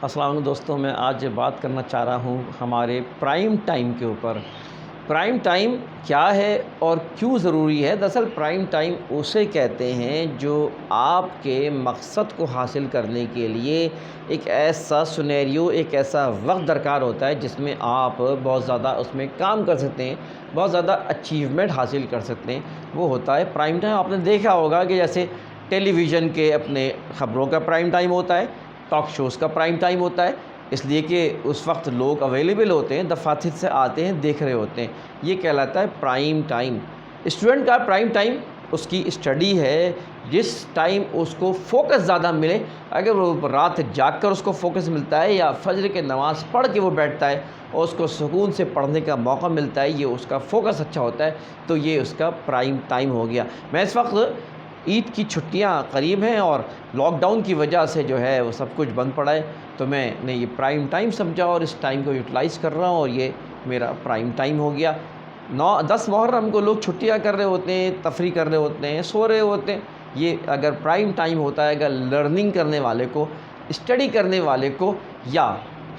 السلام علیکم دوستوں، میں آج بات کرنا چاہ رہا ہوں ہمارے پرائم ٹائم کے اوپر۔ پرائم ٹائم کیا ہے اور کیوں ضروری ہے؟ دراصل پرائم ٹائم اسے کہتے ہیں جو آپ کے مقصد کو حاصل کرنے کے لیے ایک ایسا سنیریو، ایک ایسا وقت درکار ہوتا ہے جس میں آپ بہت زیادہ اس میں کام کر سکتے ہیں، بہت زیادہ اچیومنٹ حاصل کر سکتے ہیں۔ وہ ہوتا ہے پرائم ٹائم۔ آپ نے دیکھا ہوگا کہ جیسے ٹیلی ویژن کے اپنے خبروں کا پرائم ٹائم ہوتا ہے، ٹاک شوز کا پرائم ٹائم ہوتا ہے، اس لیے کہ اس وقت لوگ اویلیبل ہوتے ہیں، دفاتر سے آتے ہیں، دیکھ رہے ہوتے ہیں۔ یہ کہلاتا ہے پرائم ٹائم۔ اسٹوڈنٹ کا پرائم ٹائم اس کی اسٹڈی ہے، جس ٹائم اس کو فوکس زیادہ ملے۔ اگر وہ رات جاگ کر اس کو فوکس ملتا ہے یا فجر کے نماز پڑھ کے وہ بیٹھتا ہے اور اس کو سکون سے پڑھنے کا موقع ملتا ہے، یہ اس کا فوکس اچھا ہوتا ہے، تو یہ اس کا پرائم ٹائم ہو گیا۔ میں اس وقت عید کی چھٹیاں قریب ہیں اور لاک ڈاؤن کی وجہ سے جو ہے وہ سب کچھ بند پڑا ہے، تو میں نے یہ پرائم ٹائم سمجھا اور اس ٹائم کو یوٹیلائز کر رہا ہوں، اور یہ میرا پرائم ٹائم ہو گیا۔ 10 محرم کو لوگ چھٹیاں کر رہے ہوتے ہیں، تفریح کر رہے ہوتے ہیں، سو رہے ہوتے ہیں۔ یہ اگر پرائم ٹائم ہوتا ہے، اگر لرننگ کرنے والے کو، اسٹڈی کرنے والے کو، یا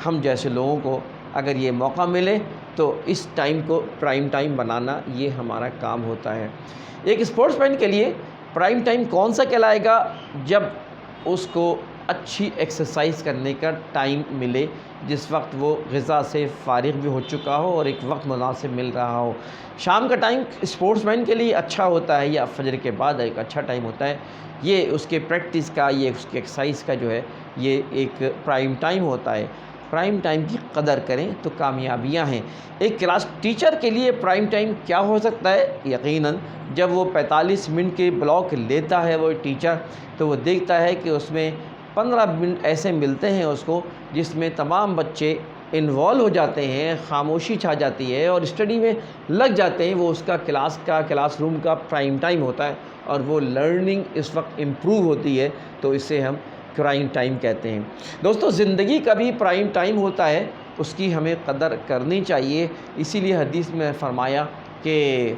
ہم جیسے لوگوں کو اگر یہ موقع ملے تو اس ٹائم کو پرائم ٹائم بنانا یہ ہمارا کام ہوتا ہے۔ ایک اسپورٹس مین کے لیے پرائم ٹائم کون سا کہلائے گا؟ جب اس کو اچھی ایکسرسائز کرنے کا ٹائم ملے، جس وقت وہ غذا سے فارغ بھی ہو چکا ہو اور ایک وقت مناسب مل رہا ہو۔ شام کا ٹائم اسپورٹس مین کے لیے اچھا ہوتا ہے، یا فجر کے بعد ایک اچھا ٹائم ہوتا ہے۔ یہ اس کے پریکٹس کا، یہ اس کی ایکسرسائز کا جو ہے یہ ایک پرائم ٹائم ہوتا ہے۔ پرائم ٹائم کی قدر کریں تو کامیابیاں ہیں۔ ایک کلاس ٹیچر کے لیے پرائم ٹائم کیا ہو سکتا ہے؟ یقیناً جب وہ 45 منٹ کے بلاک لیتا ہے وہ ٹیچر، تو وہ دیکھتا ہے کہ اس میں 15 منٹ ایسے ملتے ہیں اس کو جس میں تمام بچے انوالو ہو جاتے ہیں، خاموشی چھا جاتی ہے اور اسٹڈی میں لگ جاتے ہیں۔ وہ اس کا کلاس روم کا پرائم ٹائم ہوتا ہے، اور وہ لرننگ اس وقت امپروو ہوتی ہے، تو اسے ہم پرائم ٹائم کہتے ہیں۔ دوستو، زندگی کا بھی پرائم ٹائم ہوتا ہے، اس کی ہمیں قدر کرنی چاہیے۔ اسی لیے حدیث میں فرمایا کہ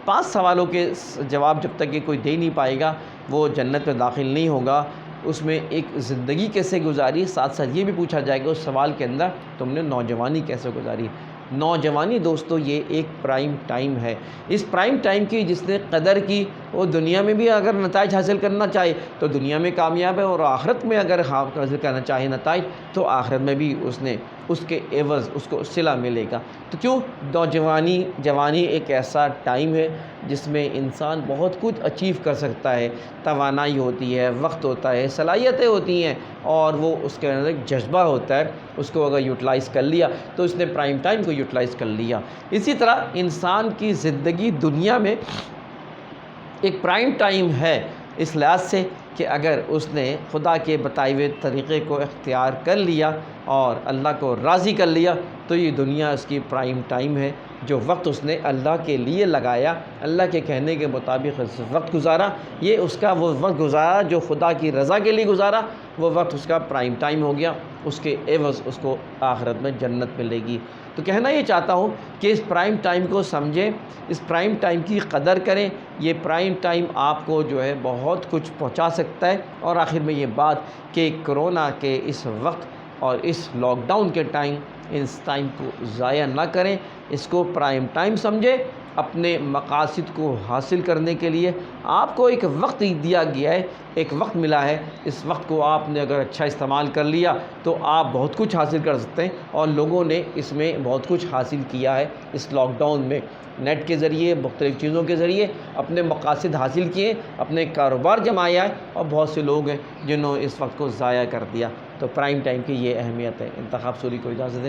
5 سوالوں کے جواب جب تک کہ کوئی دے نہیں پائے گا وہ جنت میں داخل نہیں ہوگا۔ اس میں ایک زندگی کیسے گزاری، ساتھ ساتھ یہ بھی پوچھا جائے گا اس سوال کے اندر تم نے نوجوانی کیسے گزاری۔ نوجوانی دوستو یہ ایک پرائم ٹائم ہے۔ اس پرائم ٹائم کی جس نے قدر کی، وہ دنیا میں بھی اگر نتائج حاصل کرنا چاہے تو دنیا میں کامیاب ہے، اور آخرت میں اگر حاصل کرنا چاہے نتائج تو آخرت میں بھی اس نے اس کے عوض اس کو صلہ ملے گا۔ تو کیوں جوانی ایک ایسا ٹائم ہے جس میں انسان بہت کچھ اچیو کر سکتا ہے، توانائی ہوتی ہے، وقت ہوتا ہے، صلاحیتیں ہوتی ہیں، اور وہ اس کے اندر ایک جذبہ ہوتا ہے۔ اس کو اگر یوٹیلائز کر لیا تو اس نے پرائم ٹائم کو یوٹیلائز کر لیا۔ اسی طرح انسان کی زندگی دنیا میں ایک پرائم ٹائم ہے، اس لحاظ سے کہ اگر اس نے خدا کے بتائے ہوئے طریقے کو اختیار کر لیا اور اللہ کو راضی کر لیا، تو یہ دنیا اس کی پرائم ٹائم ہے۔ جو وقت اس نے اللہ کے لیے لگایا، اللہ کے کہنے کے مطابق وقت گزارا، یہ اس کا وہ وقت گزارا جو خدا کی رضا کے لیے گزارا، وہ وقت اس کا پرائم ٹائم ہو گیا۔ اس کے عوض اس کو آخرت میں جنت ملے گی۔ تو کہنا یہ چاہتا ہوں کہ اس پرائم ٹائم کو سمجھیں، اس پرائم ٹائم کی قدر کریں۔ یہ پرائم ٹائم آپ کو جو ہے بہت کچھ پہنچا سکتا ہے۔ اور آخر میں یہ بات کہ کرونا کے اس وقت اور اس لاک ڈاؤن کے ٹائم، اس ٹائم کو ضائع نہ کریں، اس کو پرائم ٹائم سمجھیں۔ اپنے مقاصد کو حاصل کرنے کے لیے آپ کو ایک وقت دیا گیا ہے، ایک وقت ملا ہے۔ اس وقت کو آپ نے اگر اچھا استعمال کر لیا تو آپ بہت کچھ حاصل کر سکتے ہیں، اور لوگوں نے اس میں بہت کچھ حاصل کیا ہے۔ اس لاک ڈاؤن میں نیٹ کے ذریعے، مختلف چیزوں کے ذریعے اپنے مقاصد حاصل کیے، اپنے کاروبار جمایا ہے، اور بہت سے لوگ ہیں جنہوں نے اس وقت کو ضائع کر دیا۔ تو پرائم ٹائم کی یہ اہمیت ہے۔ انتخاب سوری کو اجازت دیں۔